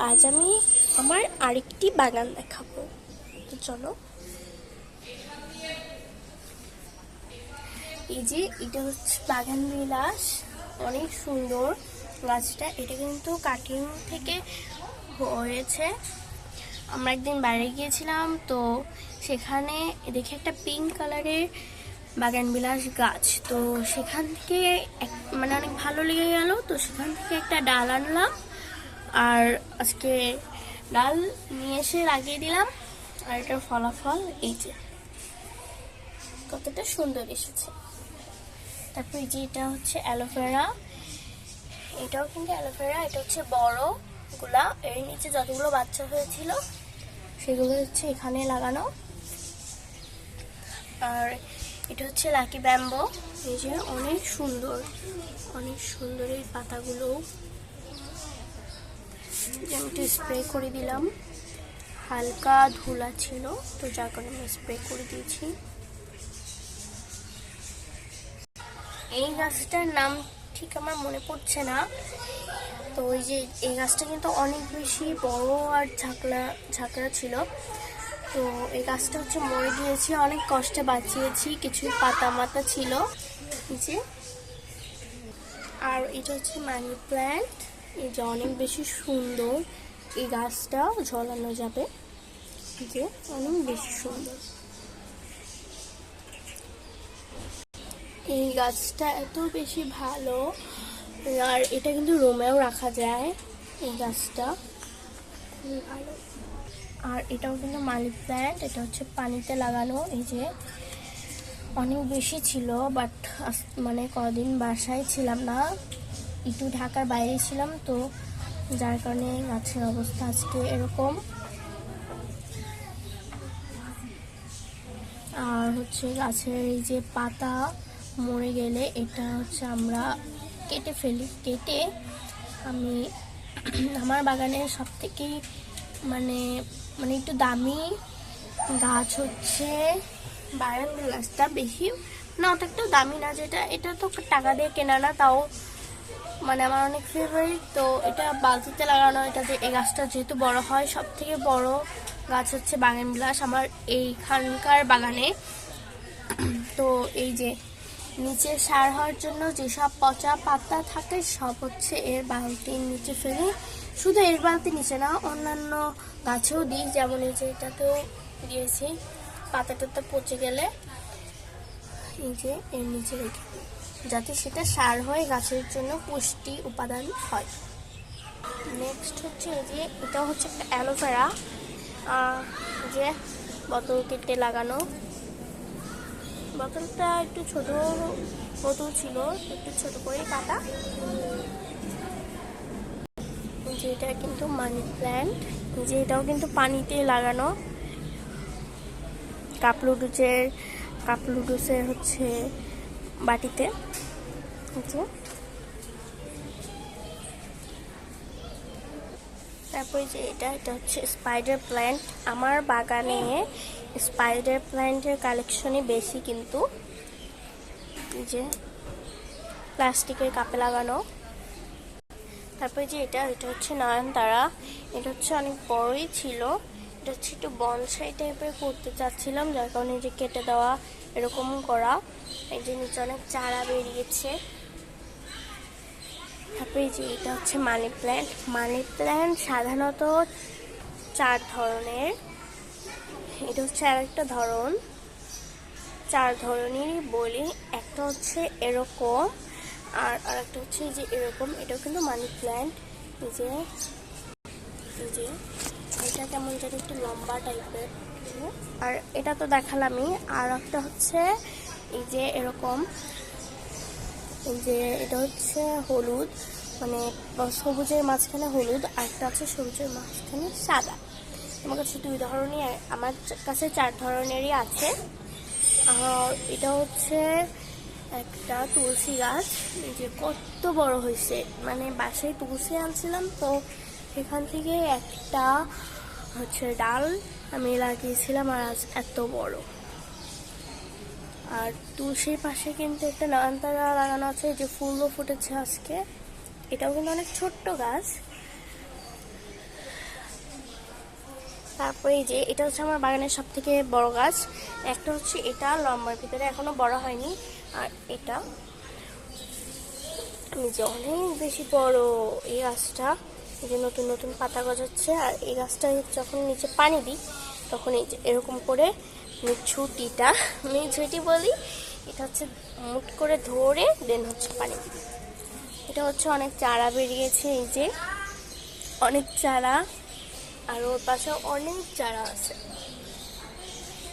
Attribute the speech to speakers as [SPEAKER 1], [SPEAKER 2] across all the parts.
[SPEAKER 1] আজ আমি আমার আরেকটি বাগান দেখাবো। তো চলো, এই যে এটা হচ্ছে বাগান বিলাস, অনেক সুন্দর গাছটা। এটা কিন্তু কাটিং থেকে হয়েছে। আমরা একদিন বাইরে গিয়েছিলাম, তো সেখানে দেখে একটা পিঙ্ক কালারের বাগান বিলাস গাছ, তো সেখান থেকে মানে অনেক ভালো লেগে গেল। তো সেখান থেকে একটা ডাল আনলাম, আর আজকে ডাল নিয়ে এসে লাগিয়ে দিলাম। আর এটার ফলাফল এই যে কতটা সুন্দর এসেছে। তারপর এই যে এটা হচ্ছে অ্যালোভেরা, এটাও কিন্তু অ্যালোভেরা। এটা হচ্ছে বড় গুলা, এর নিচে যতগুলো বাচ্চা হয়েছিল সেগুলো হচ্ছে এখানে লাগানো। আর এটা হচ্ছে লাকি ব্যাম্বো, এই যে অনেক সুন্দর, অনেক সুন্দর এই পাতাগুলো। আমি একটু স্প্রে করে দিলাম, হালকা ধুলা ছিল তো যার কারণে আমি স্প্রে করে দিয়েছি। এই গাছটার নাম ঠিক আমার মনে পড়ছে না। তো ওই যে এই গাছটা কিন্তু অনেক বেশি বড় আর ঝাঁকড়া ছিল। তো এই গাছটা হচ্ছে মরে গিয়েছে, অনেক কষ্টে বাঁচিয়েছি, কিছু পাতা মাতা ছিল এই যে। আর এটা হচ্ছে মানি প্ল্যান্ট, এই যে অনেক বেশি সুন্দর। এই গাছটা ঝলানো যাবে, যে অনেক বেশি সুন্দর। এই গাছটা এত বেশি ভালো, আর এটা কিন্তু রুমেও রাখা যায়। এই গাছটা খুবই ভালো। আর এটাও কিন্তু মানি প্ল্যান্ট, এটা হচ্ছে পানিতে লাগানো। এই যে অনেক বেশি ছিল, বাট মানে কদিন বাসায় ছিলাম না, একটু ঢাকার বাইরে ছিলাম, তো যার কারণে গাছের অবস্থা আজকে এরকম। আর হচ্ছে গাছের এই যে পাতা মরে গেলে এটা হচ্ছে আমরা কেটে ফেলি। কেটে আমি আমার বাগানের সব থেকে মানে একটু দামি গাছ হচ্ছে বাগান বিলাসটা। বেশি না, ওটা একটু দামি না, যেটা এটা তো টাকা দিয়ে কেনা না, তাও মানে আমার অনেক ফেভারিট। তো এটা বালতিতে লাগানো। এটাতে এই গাছটা যেহেতু বড় হয়, সব থেকে বড় গাছ হচ্ছে বাগান বিলাস আমার এইখানকার বাগানে। তো এই যে নিচে সার হওয়ার জন্য যেসব পচা পাতা থাকে সব হচ্ছে এর বালতির নিচে ফেলি। শুধু এর বালতি নিচে না, অন্যান্য গাছেও দিই, যেমন এই যে এটাতেও দিয়েছি। পাতা টাতা পচে গেলে এই যে এর নিচে রেখে দিই, যাতে সেটা সার হয়ে গাছের জন্য পুষ্টি উপাদান হয়। নেক্সট হচ্ছে এই যে এটা হচ্ছে একটা অ্যালোভেরা, যে বোতল কেটে লাগানো। বোতলটা একটু ছোট বোতল ছিল, একটু ছোট করে কাটা। যে এটা কিন্তু মানি প্ল্যান্ট, যে এটাও কিন্তু পানিতে লাগানো। কাপলুডুসের হচ্ছে বাটিতে। তারপরে যে এটা হচ্ছে স্পাইডার প্ল্যান্ট। আমার বাগানে স্পাইডার প্ল্যান্টের কালেকশনই বেশি, কিন্তু যে প্লাস্টিকের কাপে লাগানো। তারপরে যে এটা হচ্ছে নয়নতারা। এটা হচ্ছে অনেক বড়ই ছিল, এটা হচ্ছে একটু বনসাই টাইপের করতে চাচ্ছিলাম, যার কারণে যে কেটে দেওয়া এরকম করা। এই যে নিচে অনেক চারা বেরিয়েছে। তারপরে যে এটা হচ্ছে মানি প্ল্যান্ট। মানি প্ল্যান্ট সাধারণত 4 ধরনের, এটা হচ্ছে আরেকটা ধরন। 4 ধরনেরই বলি, একটা হচ্ছে এরকম, আর আরেকটা হচ্ছে যে এরকম। এটাও কিন্তু মানি প্ল্যান্ট। এই যে এটা কেমন যেন একটু লম্বা টাইপের। আর এটা তো দেখালামই। আর একটা হচ্ছে এই যে এরকম, এই যে এটা হচ্ছে হলুদ, মানে সবুজের মাঝখানে হলুদ, আর একটা হচ্ছে সবুজের মাঝখানে সাদা। আমার কাছে 2 ধরনের, আমার কাছে 4 ধরনেরই আছে। আর এটা হচ্ছে একটা তুলসী গাছ, যে কত বড় হয়েছে, মানে বাসায় তুলসী আনছিলাম, তো সেখান থেকে একটা হচ্ছে ডাল আমি লাগিয়েছিলাম, আর আজ এত বড়। আর তুলসীর পাশে কিন্তু একটা নয়নতারা লাগানো আছে, যে ফুলও ফুটেছে আজকে। এটাও কিন্তু অনেক ছোট্ট গাছ। তারপরে এই যে এটা হচ্ছে আমার বাগানের সব থেকে বড় গাছ। একটা হচ্ছে এটা লম্বার ভিতরে এখনো বড় হয়নি, আর এটা যে অনেক বেশি বড় এই গাছটা, এই যে নতুন নতুন পাতা গজাচ্ছে। আর এই গাছটা যখন নিচে পানি দিই তখন এই যে এরকম করে ঝুঁটি বলি, এটা হচ্ছে মুট করে ধরে দেন হচ্ছে পানি দিই। এটা হচ্ছে অনেক চারা বেরিয়েছে, এই যে অনেক চারা, আর ওর পাশে অনেক চারা আছে।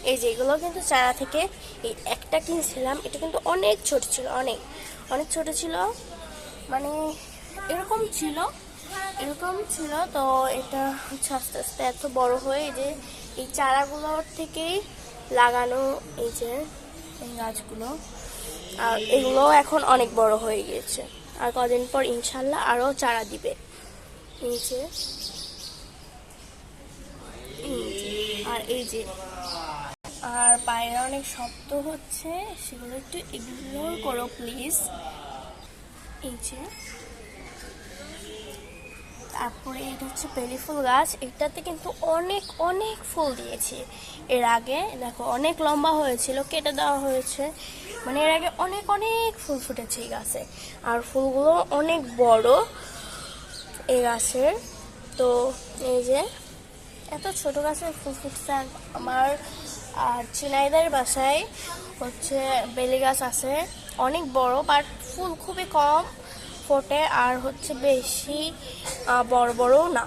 [SPEAKER 1] এই যে এগুলো কিন্তু চারা থেকে এই একটা কিনছিলাম, এটা কিন্তু অনেক ছোট ছিল, অনেক অনেক ছোট ছিল, মানে এরকম ছিল। তো এটা হচ্ছে আস্তে আস্তে এত বড় হয়ে যে এই চারাগুলোর থেকেই লাগানো, এই যে এই গাছগুলো, আর এগুলো এখন অনেক বড় হয়ে গিয়েছে। আর কদিন পর ইনশাল্লাহ আরও চারা দিবে। এই যে আর এই যে আর বাইরে অনেক শব্দ হচ্ছে, সেগুলো একটু ইগনোর করো প্লিজ। এই যে তারপরে এটা হচ্ছে বেলি ফুল গাছ, এটাতে কিন্তু অনেক অনেক ফুল দিয়েছে। এর আগে দেখো অনেক লম্বা হয়েছিল, কেটে দেওয়া হয়েছে, মানে এর আগে অনেক অনেক ফুল ফুটেছে এই গাছে, আর ফুলগুলো অনেক বড় এই গাছের। তো এই যে এত ছোট গাছের ফুল ফুটছে। আমার আর চিনাইদের বাসায় হচ্ছে বেলি গাছ আছে, অনেক বড়, বাট ফুল খুবই কম ফোটে, আর হচ্ছে বেশি বড় বড়ও না।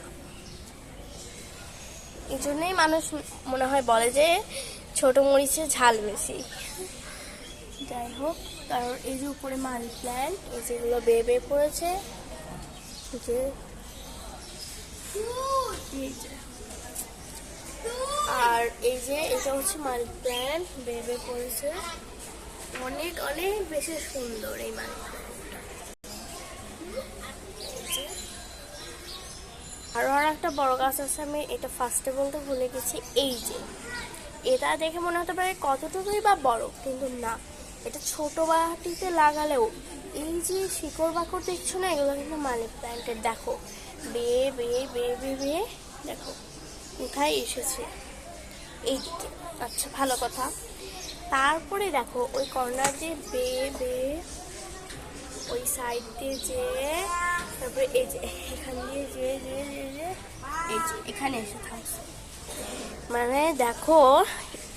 [SPEAKER 1] এই জন্যই মানুষ মনে হয় বলে যে ছোট মরিচে ঝাল বেশি। যাই হোক, কারণ এই যে উপরে মানি প্ল্যান্ট, এই যেগুলো বেয়ে পড়েছে, যে আর এই যে এটা হচ্ছে মানি প্ল্যান্ট বেয়ে পড়েছে, অনেক অনেক বেশি সুন্দর এই মানি প্ল্যান্টটা। আরো একটা বড় গাছ আছে, আমি এটা ফার্স্টে বলতে ভুলে গেছি। এই যে এটা দেখে মনে হতে পারে কতটুকুই বা বড়, কিন্তু না, এটা ছোট বাটিতে লাগালেও এই যে শিকড় বাকড় দেখছো না, এগুলো কিন্তু মানি প্ল্যান্টের। দেখো বেয়ে বেয়ে বেয়ে বেয়ে বেয়ে দেখো কোথায় এসেছে, এই দিকে। আচ্ছা, ভালো কথা। তারপরে দেখো ওই কর্নার দিয়ে বেয়ে বেয়ে ওই সাইড দিয়ে যে, তারপরে এই যে এখান দিয়ে যে এই যে এখানে এসে থাকছে। মানে দেখো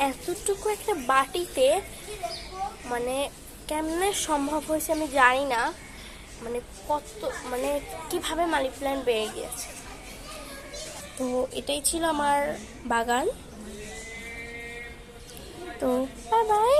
[SPEAKER 1] এতটুকু একটা বাটিতে, মানে কেমনে সম্ভব হয়েছে আমি জানি না, মানে মানে কিভাবে মানি প্ল্যান্ট বেড়ে গিয়েছে। তো এটাই ছিল আমার বাগান। তো বাই বাই।